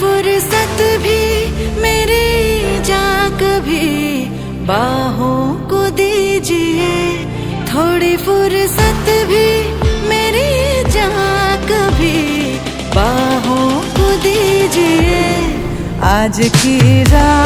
फुर्सत भी मेरी जा कभी बाहों को दीजिए, थोड़ी फुर्सत भी मेरी जा कभी बाहों को दीजिए। आज की रात